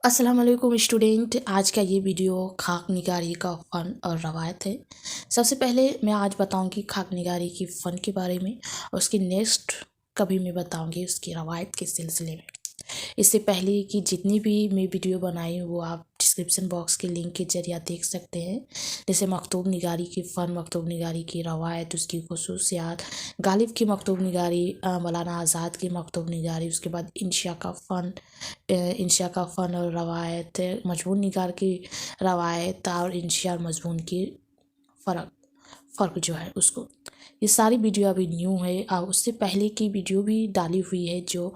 अस्सलाम वालेकुम स्टूडेंट। आज का ये वीडियो खाक निगारी का फ़न और रवायत है। सबसे पहले मैं आज बताऊंगी खाक निगारी की फ़न के बारे में और उसकी नेक्स्ट कभी मैं बताऊंगी उसकी रवायत के सिलसिले में। इससे पहले कि जितनी भी मैं वीडियो बनाई हूँ वो आप डिस्क्रिप्शन बॉक्स के लिंक के जरिए देख सकते हैं। जैसे मकतूब निगारी की फ़न, मकतूब निगारी की रवायत, उसकी खसूसियात, गालिब की मकतूब निगारी, मौलाना आज़ाद की मकतूब निगारी, उसके बाद इंशिया का फ़न और रवायत, मजमून निगार की रवायत और इंशिया और मजमून की फ़र्क जो है उसको, ये सारी वीडियो अभी न्यू है और उससे पहले की वीडियो भी डाली हुई है जो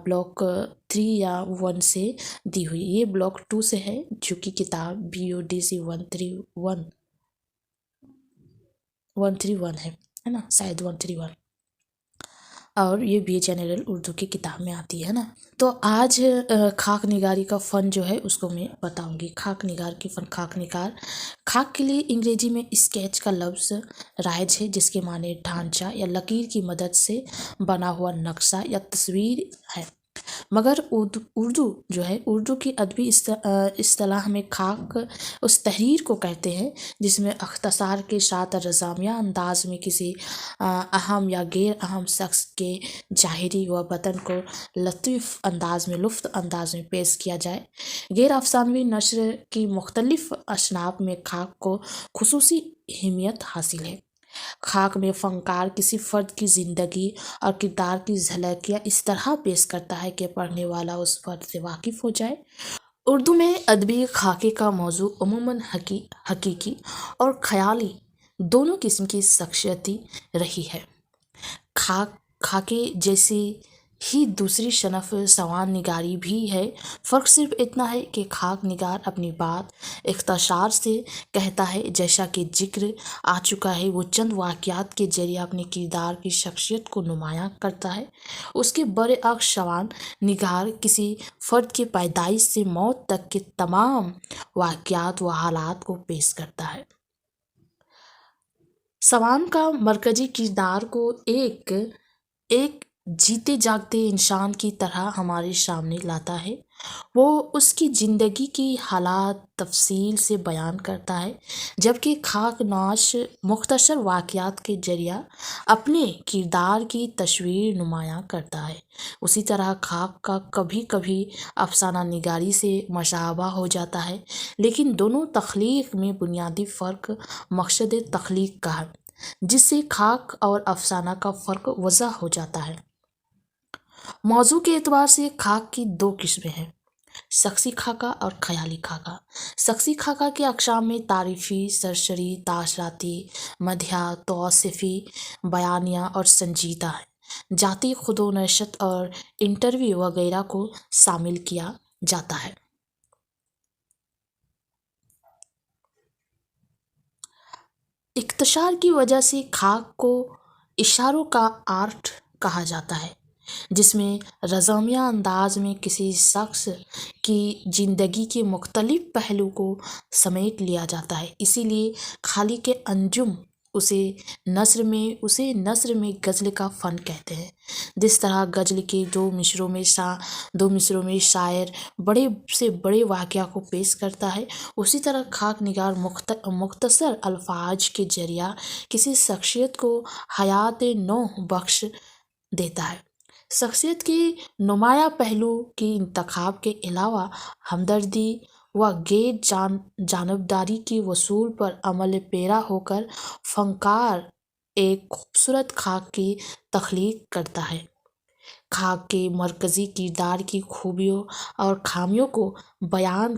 ब्लॉक 3 या 1 से दी हुई। ये ब्लॉक 2 से है जो कि किताब BODC 131 है ना, शायद 131, और ये BA जनरल उर्दू की किताब में आती है ना। तो आज खाक निगारी का फ़न जो है उसको मैं बताऊंगी। खाक निगार की फ़न, खाक निगार, खाक के लिए अंग्रेजी में स्केच का लफ्ज़ राइज है जिसके माने ढांचा या लकीर की मदद से बना हुआ नक्शा या तस्वीर है। मगर उर्दू जो है, उर्दू की अदबी इस्तिलाह में खाक उस तहरीर को कहते हैं जिसमें अख्तसार के साथ रज़ामिया अंदाज में किसी अहम या गैर अहम शख्स के ज़ाहिरी व बतन को लुफ्त अंदाज में पेश किया जाए। गैर अफसानवी नस्र की मुख्तलिफ असनाफ में खाक को खुसूसी अहमियत हासिल है। खाक में फ़नकार किसी फ़र्द की ज़िंदगी और किरदार की झलकियाँ इस तरह पेश करता है कि पढ़ने वाला उस फ़र्द से वाकिफ़ हो जाए। उर्दू में अदबी खाके का मौजू अमूमन हकीकी और ख़याली दोनों किस्म की शख्सियती रही है। खाके जैसी ही दूसरी शनफ सवान निगारी भी है। फ़र्क सिर्फ इतना है कि खाक निगार अपनी बात इख्तिसार से कहता है, जैसा कि जिक्र आ चुका है। वो चंद वाक़यात के जरिए अपने किरदार की शख्सियत को नुमायाँ करता है। उसके बरअक्स सवान निगार किसी फ़र्द की पैदाइश से मौत तक के तमाम वाक़यात व हालात को पेश करता है। सवान का मरकज़ी किरदार को एक जीते जागते इंसान की तरह हमारे सामने लाता है। वो उसकी ज़िंदगी की हालात तफसील से बयान करता है, जबकि खाकनाश मुख्तसर वाक़यात के जरिए अपने किरदार की तस्वीर नुमायाँ करता है। उसी तरह खाक का कभी कभी अफसाना निगारी से मशाबा हो जाता है, लेकिन दोनों तख्लीक में बुनियादी फ़र्क मकसद तख्लीक का है, जिससे खाक और अफसाना का फ़र्क वज़ा हो जाता है। मौजू के एतबार से खाक की 2 किस्में हैं, शख्सी खाका और ख़याली खाका। शख्सी खाका के अक़साम में तारीफ़ी, सरसरी, ताशराती, मदहिया, तौसीफ़ी, बयानिया और संजीदा है। जाती खुदोनशत और इंटरव्यू वगैरह को शामिल किया जाता है। इख्तिसार की वजह से खाक को इशारों का आर्ट कहा जाता है, जिसमें रज़ामिया अंदाज में किसी शख्स की ज़िंदगी के मुख्तलिफ पहलू को समेट लिया जाता है। इसीलिए खाली के अंजुम उसे नस्र में गज़ल का फ़न कहते हैं। जिस तरह गज़ल के 2 मिसरों में शायर बड़े से बड़े वाक़या को पेश करता है, उसी तरह खाक निगार मुख्तसर अल्फाज के जरिए किसी शख्सियत को हयात नौ बख्श देता है। शख्सियत के नुमाया पहलू के इंतखाब के अलावा हमदर्दी व गैर जानबदारी की वसूल पर अमल पेरा होकर फ़नकार एक खूबसूरत खाक की तख्लीक करता है। खाक के मरकज़ी किरदार की खूबियों और खामियों को बयान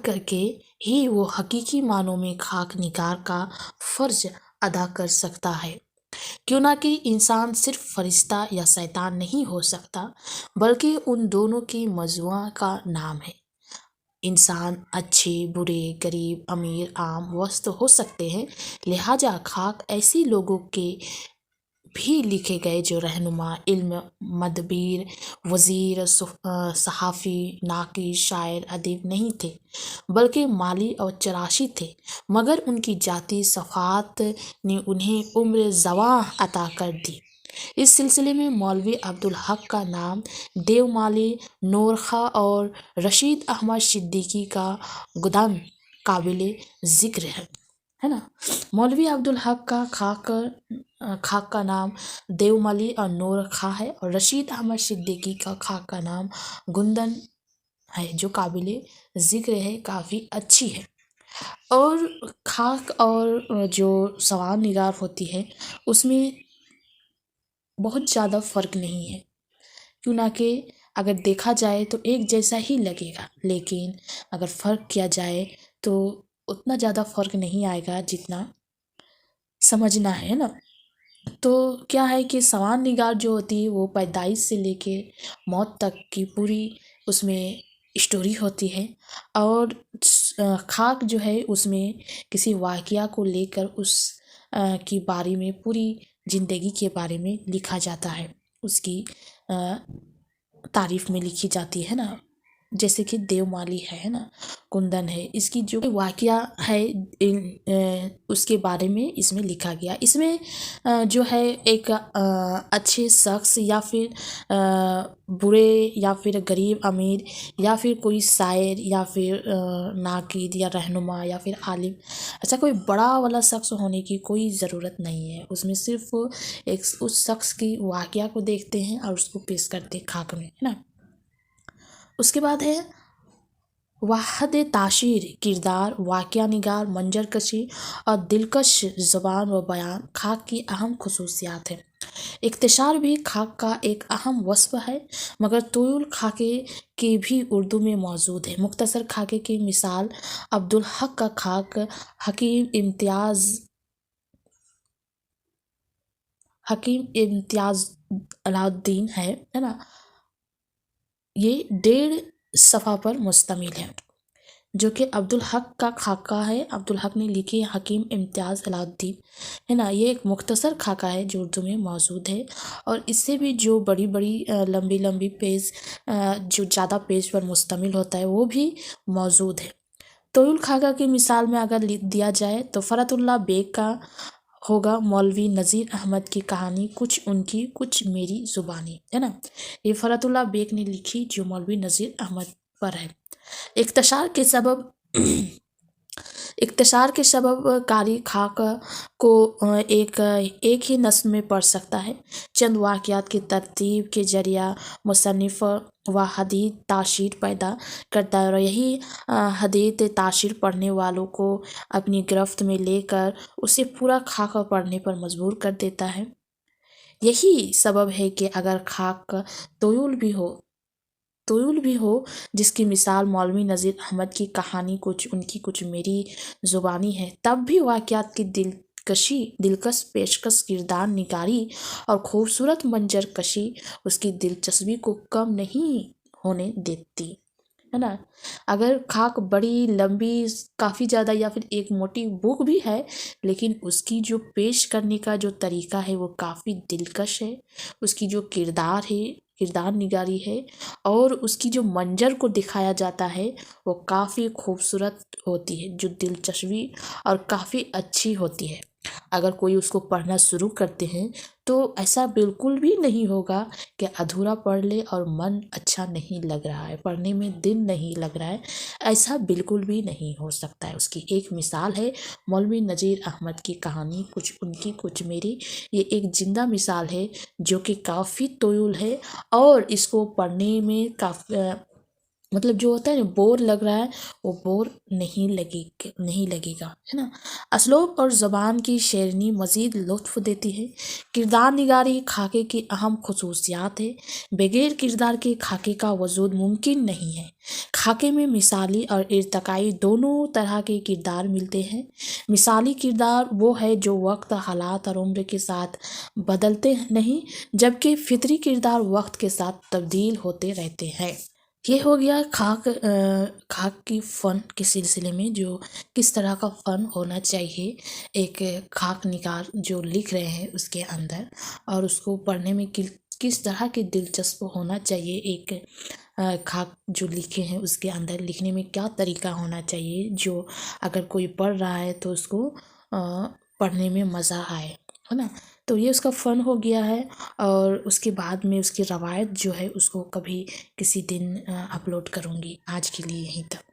करके ही वो हकीकी मानों में खाक निगार का फ़र्ज अदा कर सकता है। क्यों ना कि इंसान सिर्फ फरिश्ता या शैतान नहीं हो सकता, बल्कि उन दोनों की मजमुआ का नाम है। इंसान अच्छे, बुरे, गरीब, अमीर, आम, वस्त हो सकते हैं। लिहाजा खाक ऐसे लोगों के भी लिखे गए जो रहनुमा, इल्म, मदबीर, वज़ीर, सहाफ़ी, नाक़िद, शायर, अदीब नहीं थे, बल्कि माली और चराशी थे। मगर उनकी जाती सफ़ात ने उन्हें उम्र ज़वां अता कर दी। इस सिलसिले में मौलवी अब्दुल हक का नाम देवमाली, नूरखा और रशीद अहमद सिद्दीकी का गुदान काबिल ज़िक्र है ना। मौलवी अब्दुल हक का खाक का नाम देवमाली और नूर खा है, और रशीद अहमद सिद्दीकी का खाक का नाम गुंदन है, जो काबिल ज़िक्र है, काफ़ी अच्छी है। और खाक और जो सवार निगार होती है उसमें बहुत ज़्यादा फ़र्क नहीं है, क्यों ना कि अगर देखा जाए तो एक जैसा ही लगेगा, लेकिन अगर फ़र्क किया जाए तो उतना ज़्यादा फ़र्क नहीं आएगा जितना समझना है ना। तो क्या है कि सवार निगार जो होती है वो पैदाइश से लेके मौत तक की पूरी उसमें स्टोरी होती है, और खाक जो है उसमें किसी वाक़या को लेकर उस की बारे में, पूरी ज़िंदगी के बारे में लिखा जाता है, उसकी तारीफ़ में लिखी जाती है ना। जैसे कि देवमाली है ना, कुंदन है, इसकी जो वाक़या है उसके बारे में इसमें लिखा गया। इसमें जो है एक अच्छे शख्स या फिर बुरे या फिर गरीब अमीर या फिर कोई शायर या फिर नाक़िद या रहनुमा या फिर आलिम, ऐसा कोई बड़ा वाला शख्स होने की कोई ज़रूरत नहीं है। उसमें सिर्फ एक उस शख्स की वाक़या को देखते हैं और उसको पेश करते हैं खाक में, है ना। उसके बाद है वाहद ताशीर, किरदार, वाक़या निगार, मंजर कशी और दिलकश ज़बान व बयान खाक की अहम खसूसियात हैं। इख्तिसार भी खाक का एक अहम वस्फ़ है, मगर तुयुल खाके के भी उर्दू में मौजूद है। मुख्तसर खाके की मिसाल अब्दुल हक का खाक हकीम इम्तियाज़ अलाउद्दीन है ना। ये 1.5 सफ़ा पर मुश्तमिल है, जो कि अब्दुल हक का खाका है। अब्दुल हक ने लिखी है हकीम इम्तियाज़ अलाउद्दीन, है ना। ये एक मुख्तसर खाका है जो उर्दू में मौजूद है, और इससे भी जो बड़ी बड़ी लंबी लंबी पेज जो ज़्यादा पेज पर मुश्तमिल होता है वो भी मौजूद है। तोयुल खाका की मिसाल में अगर दिया जाए तो फ़रतुल्लाह बेग का होगा मौलवी नज़ीर अहमद की कहानी, कुछ उनकी कुछ मेरी ज़ुबानी, है ना। ये फ़रतुल्लाह बेग ने लिखी, जो मौलवी नज़ीर अहमद पर है। इख्तिसार के सबब कारी खाक को एक ही नस्ल में पढ़ सकता है। चंद वाक़यात की तरतीब के ज़रिया मुसन्निफ़ व हदीद ताशीर पैदा करता है, और यही हदीद ताशीर पढ़ने वालों को अपनी गिरफ्त में लेकर उसे पूरा खाक पढ़ने पर मजबूर कर देता है। यही सबब है कि अगर खाक तोयुल भी हो, जिसकी मिसाल मौलवी नज़ीर अहमद की कहानी कुछ उनकी कुछ मेरी ज़ुबानी है, तब भी वाक़यात की दिलकश पेशकश, किरदार निगारी और खूबसूरत मंजर कशी उसकी दिलचस्पी को कम नहीं होने देती, है ना। अगर खाक बड़ी लंबी काफ़ी ज़्यादा या फिर एक मोटी बुक भी है, लेकिन उसकी जो पेश करने का जो तरीका है वो काफ़ी दिलकश है। उसकी जो किरदार निगारी है और उसकी जो मंजर को दिखाया जाता है वो काफ़ी खूबसूरत होती है, जो दिलचस्पी और काफ़ी अच्छी होती है। अगर कोई उसको पढ़ना शुरू करते हैं तो ऐसा बिल्कुल भी नहीं होगा कि अधूरा पढ़ ले और मन अच्छा नहीं लग रहा है, पढ़ने में दिल नहीं लग रहा है, ऐसा बिल्कुल भी नहीं हो सकता है। उसकी एक मिसाल है मौलवी नज़ीर अहमद की कहानी, कुछ उनकी कुछ मेरी। ये एक जिंदा मिसाल है जो कि काफ़ी तोयुल है, और इसको पढ़ने में काफ़ी मतलब जो होता है ना, बोर लग रहा है, वो बोर नहीं लगेगा, है ना। असलूब और ज़बान की शेरनी मज़ीद लुत्फ़ देती है। किरदार निगारी खाके की अहम खसूसियात है। बगैर किरदार के खाके का वजूद मुमकिन नहीं है। खाके में मिसाली और इर्तकाई दोनों तरह के किरदार मिलते हैं। मिसाली किरदार वो है जो वक्त, हालात और उम्र के साथ बदलते नहीं, जबकि फितरी किरदार वक्त के साथ तब्दील होते रहते हैं। ये हो गया खाक की फ़न के सिलसिले में, जो किस तरह का फ़न होना चाहिए एक खाक निगार जो लिख रहे हैं उसके अंदर, और उसको पढ़ने में किस तरह की दिलचस्प होना चाहिए। एक खाक जो लिखे हैं उसके अंदर लिखने में क्या तरीका होना चाहिए, जो अगर कोई पढ़ रहा है तो उसको पढ़ने में मज़ा आए, है ना। تو یہ اس کا فن ہو گیا ہے، اور اس کے بعد میں اس کی روایت جو ہے اس کو کبھی کسی دن اپلوڈ کروں گی۔ آج کے لیے یہیں تک۔